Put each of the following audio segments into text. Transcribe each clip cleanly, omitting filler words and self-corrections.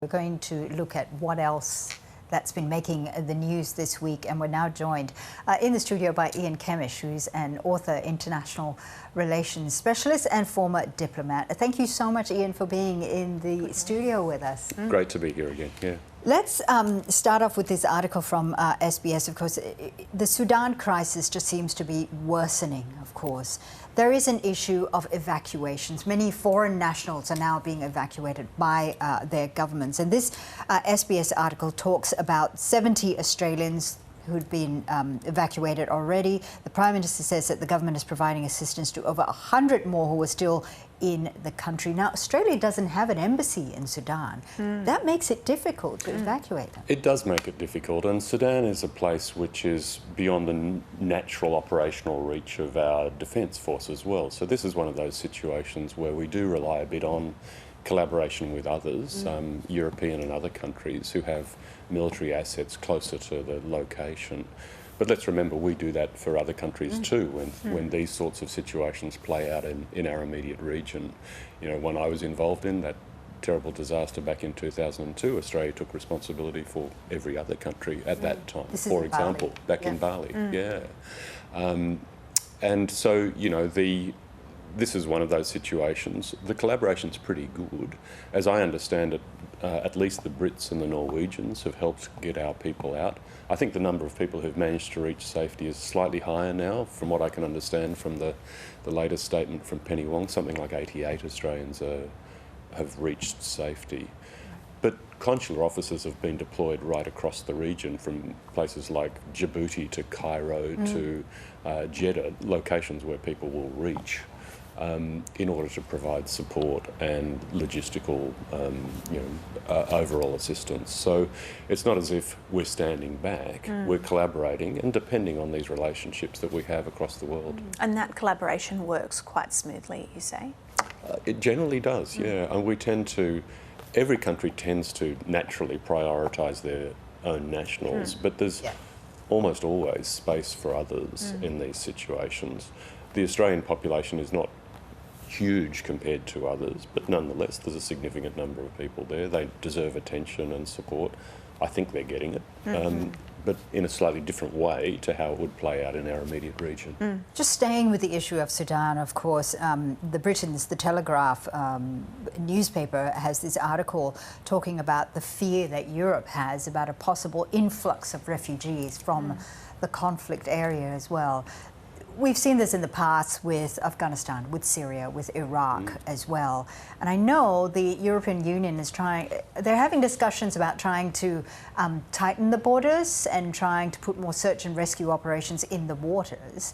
We're going to look at what else that's been making the news this week, and we're now joined in the studio by Ian Kemish, who's an author, international relations specialist and former diplomat. Thank you so much, Ian, for being in the studio with us. Great to be here again, yeah. Let's start off with this article from SBS. Of course, the Sudan crisis just seems to be worsening, of course. There is an issue of evacuations. Many foreign nationals are now being evacuated by their governments. And this SBS article talks about 70 Australians who'd been evacuated already. The Prime Minister says that the government is providing assistance to over 100 more who are still in the country. Now, Australia doesn't have an embassy in Sudan. That makes it difficult to evacuate them. It does make it difficult, and Sudan is a place which is beyond the natural operational reach of our defence force as well. So this is one of those situations where we do rely a bit on collaboration with others, European and other countries who have military assets closer to the location. But let's remember, we do that for other countries too, when these sorts of situations play out in our immediate region. You know, when I was involved in that terrible disaster back in 2002, Australia took responsibility for every other country at that time, for example, back in Bali. And so, you know, this is one of those situations. The collaboration's pretty good. As I understand it, at least the Brits and the Norwegians have helped get our people out. I think the number of people who've managed to reach safety is slightly higher now, from what I can understand from the latest statement from Penny Wong. Something like 88 Australians have reached safety. But consular officers have been deployed right across the region, from places like Djibouti to Cairo to Jeddah, locations where people will reach. In order to provide support and logistical, overall assistance. So it's not as if we're standing back, we're collaborating and depending on these relationships that we have across the world. And that collaboration works quite smoothly, you say? It generally does, yeah. And we tend to, every country tends to naturally prioritise their own nationals, but there's almost always space for others in these situations. The Australian population is not huge compared to others, but nonetheless there's a significant number of people there. They deserve attention and support. I think they're getting it, but in a slightly different way to how it would play out in our immediate region. Just staying with the issue of Sudan, of course, the Britain's The Telegraph newspaper has this article talking about the fear that Europe has about a possible influx of refugees from the conflict area as well. We've seen this in the past with Afghanistan, with Syria, with Iraq as well. And I know the European Union is they're having discussions about trying to tighten the borders and trying to put more search and rescue operations in the waters.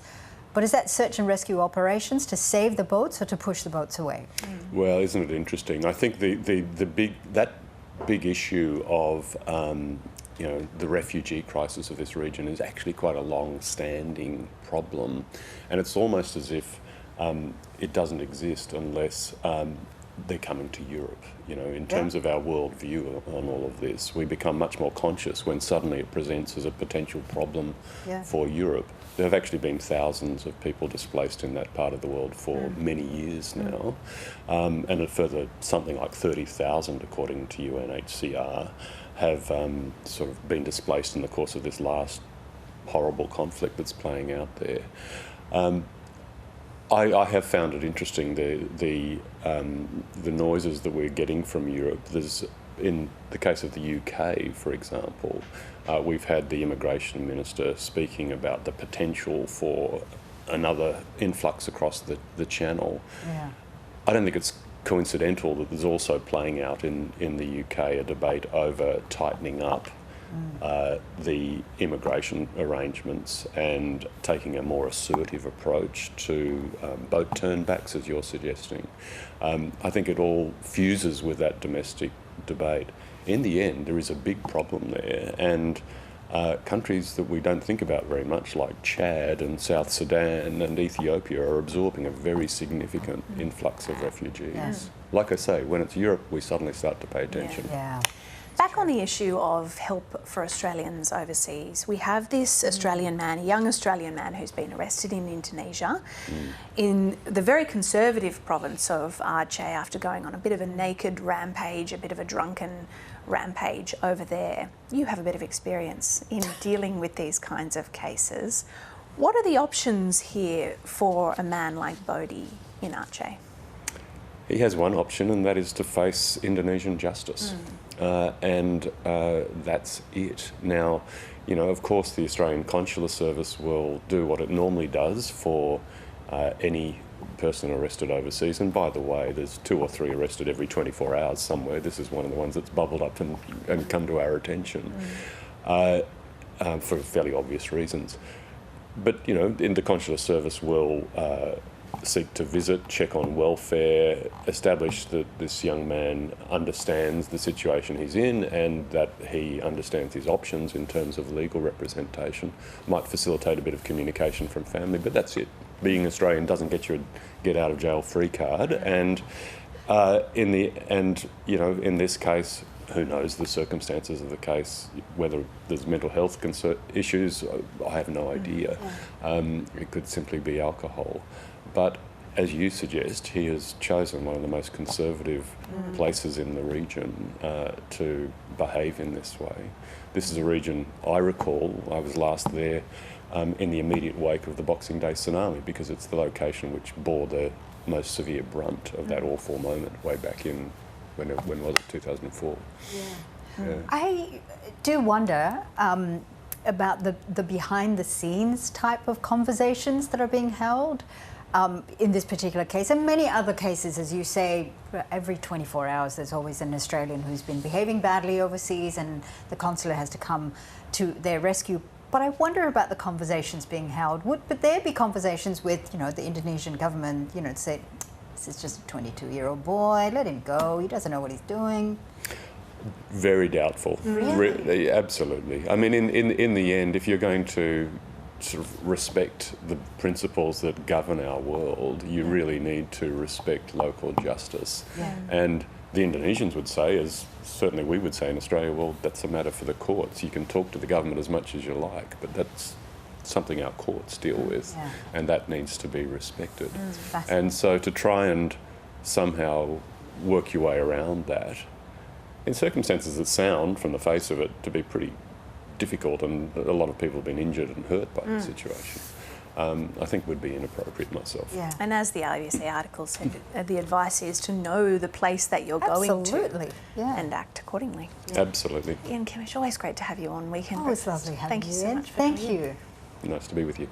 But is that search and rescue operations to save the boats or to push the boats away? Well, isn't it interesting? I think that big issue of the refugee crisis of this region is actually quite a long-standing problem, and it's almost as if it doesn't exist unless they're coming to Europe. You know, in terms of our world view on all of this, we become much more conscious when suddenly it presents as a potential problem for Europe. There have actually been thousands of people displaced in that part of the world for many years now, and a further something like 30,000, according to UNHCR, have sort of been displaced in the course of this last horrible conflict that's playing out there. I have found it interesting, the noises that we're getting from Europe. There's, in the case of the UK, for example, we've had the immigration minister speaking about the potential for another influx across the channel. I don't think it's coincidental that there's also playing out in the UK a debate over tightening up the immigration arrangements and taking a more assertive approach to boat turnbacks, as you're suggesting. I think it all fuses with that domestic debate. In the end, there is a big problem there, and countries that we don't think about very much, like Chad and South Sudan and Ethiopia, are absorbing a very significant influx of refugees. Like I say, when it's Europe, we suddenly start to pay attention. Back on the issue of help for Australians overseas, we have this Australian man, a young Australian man who's been arrested in Indonesia, in the very conservative province of Aceh, after going on a bit of a naked rampage, a bit of a drunken rampage over there. You have a bit of experience in dealing with these kinds of cases. What are the options here for a man like Bodhi in Aceh? He has one option, and that is to face Indonesian justice. And that's it. Now, you know, of course, the Australian Consular Service will do what it normally does for any person arrested overseas. And by the way, there's 2 or 3 arrested every 24 hours somewhere. This is one of the ones that's bubbled up and come to our attention for fairly obvious reasons. But, you know, the Consular Service will seek to visit, check on welfare, establish that this young man understands the situation he's in and that he understands his options in terms of legal representation. Might facilitate a bit of communication from family, but that's it. Being Australian doesn't get you a get out of jail free card, and you know, in this case, who knows the circumstances of the case, whether there's mental health issues, I have no idea. It could simply be alcohol. But as you suggest, he has chosen one of the most conservative places in the region to behave in this way. This is a region, I recall, I was last there in the immediate wake of the Boxing Day tsunami, because it's the location which bore the most severe brunt of that awful moment way back in, when was it, 2004? Yeah. I do wonder about the behind-the-scenes type of conversations that are being held in this particular case, and many other cases. As you say, every 24 hours there's always an Australian who's been behaving badly overseas, and the consulate has to come to their rescue. But I wonder about the conversations being held. Would there be conversations with, you know, the Indonesian government, you know, to say, this is just a 22-year-old boy, let him go, he doesn't know what he's doing? Very doubtful. Really? Absolutely. I mean, in the end, if you're going to sort of respect the principles that govern our world, you really need to respect local justice. And the Indonesians would say, as certainly we would say in Australia, well, that's a matter for the courts. You can talk to the government as much as you like, but that's something our courts deal with, and that needs to be respected. And so to try and somehow work your way around that, in circumstances that sound, from the face of it, to be pretty difficult, and a lot of people have been injured and hurt by the situation, I think would be inappropriate myself. And as the ABC article said, the advice is to know the place that you're going to and act accordingly. Absolutely. Ian Kemish, always great to have you on Weekend Always Breakfast. lovely having Thank you you so in. much for Thank coming in. you. Nice to be with you.